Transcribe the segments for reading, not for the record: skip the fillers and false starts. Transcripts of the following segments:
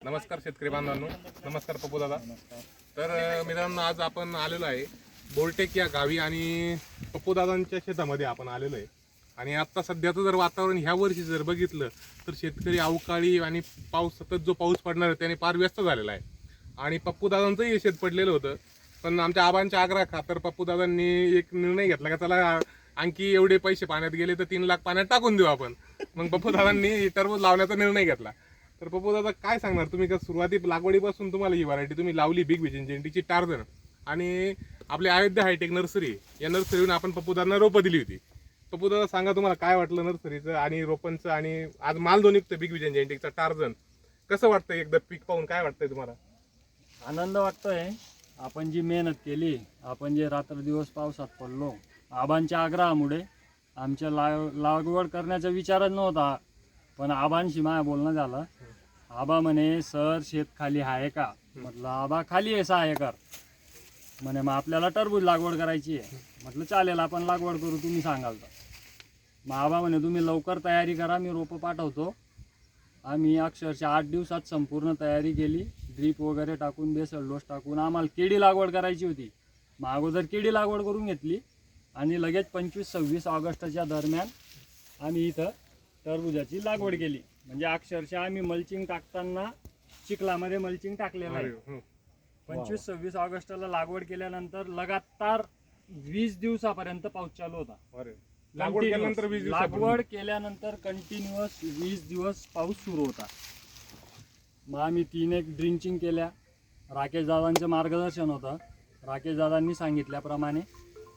नमस्कार शेतकरी बांधवांनो, नमस्कार पप्पू दादा. तर मित्रांनो, आज आपण आलेलो आहे बोलटेक या गावी आणि पप्पू दादांच्या शेतामध्ये आपण आलेलो आहे. आणि आता सध्याचं जर वातावरण ह्या वर्षी जर बघितलं तर शेतकरी अवकाळी आणि सतत जो पाऊस पडणार आहे त्याने फार व्यस्त झालेला आहे. आणि पप्पू दादांचंही शेत पडलेलं होतं, पण आमच्या आबांच्या आग्रहा खातर पप्पू दादांनी एक निर्णय घेतला का चला आणखी एवढे पैसे पाण्यात गेले तर 3 लाख पाण्यात टाकून देऊ आपण. मग पप्पू दादांनी टरबूज लावण्याचा निर्णय घेतला. तर पप्पू दादा काय सांगणार तुम्ही, का सुरुवाती लागवडीपासून तुम्हाला ही व्हरायटी तुम्ही लावली बिग विजन जेंटीची टार्झन आणि आपली अयोध्या हायटेक नर्सरी या नर्सरीवरून आपण पप्पू दादांना रोपं दिली होती. पप्पू दादा सांगा तुम्हाला काय वाटलं नर्सरीचं आणि रोपांचं, आणि आज माल दोन निघतं बिग विजन जेंटिकचा टार्झन कसं वाटतंय, एकदा पीक पाहून काय वाटतंय तुम्हाला? आनंद वाटतोय. आपण जी मेहनत केली, आपण जे रात्रदिवस पावसात पडलो, आबांच्या आग्रहामुळे आमच्या लागवड करण्याचा विचारच नव्हता, पण आबांशी माझ्या बोलणं झालं. आबा म्हणे सर शेत खाली आहे का? म्हटलं आबा खाली आहे 6 एकर. म्हणे मग आपल्याला टरबूज लागवड करायची आहे. म्हटलं चालेल आपण लागवड करू, तुम्ही सांगाल तर. मग आबा म्हणे तुम्ही लवकर तयारी करा, मी रोपं पाठवतो. आम्ही अक्षरशः 8 दिवसात संपूर्ण तयारी केली, ड्रीप वगैरे टाकून बेसल डोस टाकून. आम्हाला केळी लागवड करायची होती. मग अगोदर केळी लागवड करून घेतली आणि लगेच 25-26 ऑगस्टच्या दरम्यान आम्ही इथं टरबुजाची लागवड केली. म्हणजे अक्षरशः आम्ही मल्चिंग टाकताना चिखलामध्ये मल्चिंग टाकलेलं आहे. 25-26 ऑगस्टला लागवड केल्यानंतर लगातार 20 दिवसापर्यंत पाऊस चालू होता. लागवड केल्यानंतर कंटिन्युअस 20 दिवस पाऊस सुरू होता. मग आम्ही 3 एक ड्रिंचिंग केल्या. राकेश दादांचं मार्गदर्शन होतं. राकेश दादांनी सांगितल्याप्रमाणे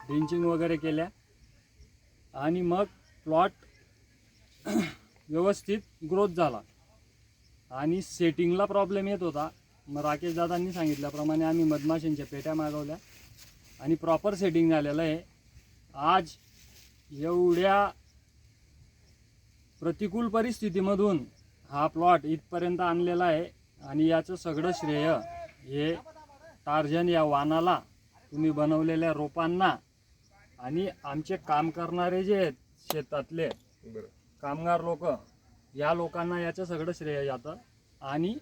ड्रिंचिंग वगैरे केल्या आणि मग प्लॉट व्यवस्थित ग्रोथ झाला. आणि सेटिंगला प्रॉब्लेम येत होता. मग राकेश दादांनी सांगितल्याप्रमाणे आम्ही मधमाशींच्या पेट्या मागवल्या आणि प्रॉपर सेटिंग झालेलं आहे. आज एवढ्या प्रतिकूल परिस्थितीमधून हा प्लॉट इथपर्यंत आणलेला आहे. आणि याचं सगळं श्रेय हे टार्झन या वाणाला, तुम्ही बनवलेल्या रोपांना आणि आमचे काम करणारे जे आहेत शेतातले कामगार लोक, या लोकांना याचं सगळं श्रेय जातं. आणि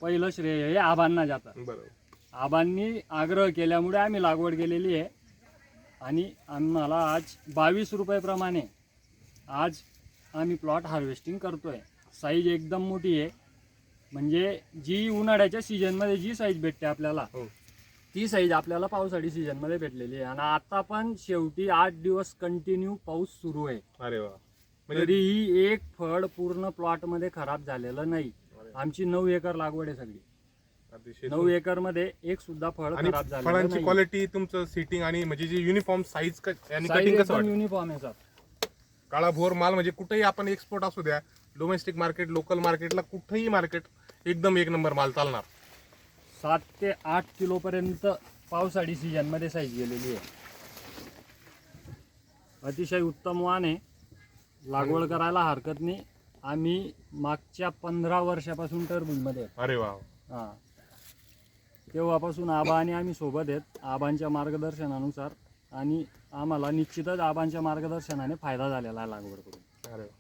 पहिलं श्रेय हे आबांना जातं. आबांनी आग्रह केल्यामुळे आम्ही लागवड केलेली आहे. आणि आम्हाला आज 22 रुपये प्रमाणे आज आम्ही प्लॉट हार्वेस्टिंग करतोय. साईज एकदम मोठी आहे. म्हणजे जी उन्हाळ्याच्या सीजनमध्ये जी साईज भेटते आपल्याला, ती साईज आपल्याला पावसाळी सीजनमध्ये भेटलेली आहे. आणि आता पण शेवटी 8 दिवस कंटिन्यू पाऊस सुरू आहे. अरे वा. तरीही एक फळ पूर्ण प्लॉटमध्ये खराब झालेलं नाही. आमची 9 एकर लागवड आहे सगळी. 9 एकर मध्ये एक सुद्धा फळ खराब झालं. फळांची क्वालिटी, तुमचं सीटिंग आणि म्हणजे जी युनिफॉर्म साईज आणि कटिंग कसं वाटतं? युनिफॉर्म आहे सर. काळा भोर माल म्हणजे कुठेही आपण एक्सपोर्ट असू द्या, डोमेस्टिक मार्केट, लोकल मार्केटला कुठेही मार्केट एकदम एक नंबर माल चालणार. 7 ते 8 किलो पर्यंत पावसाळी सीजन मध्ये साईज गेलेली आहे. अतिशय उत्तम वाण आहे. लागवड करायला हरकत नाही. आम्ही मागच्या 15 वर्षापासून टरबूजमध्ये. अरे वा. हां, तेव्हापासून आबा आणि आम्ही सोबत आहेत आबांच्या मार्गदर्शनानुसार. आणि आम्हाला निश्चितच आबांच्या मार्गदर्शनाने फायदा झालेला आहे लागवड करून. अरे वा.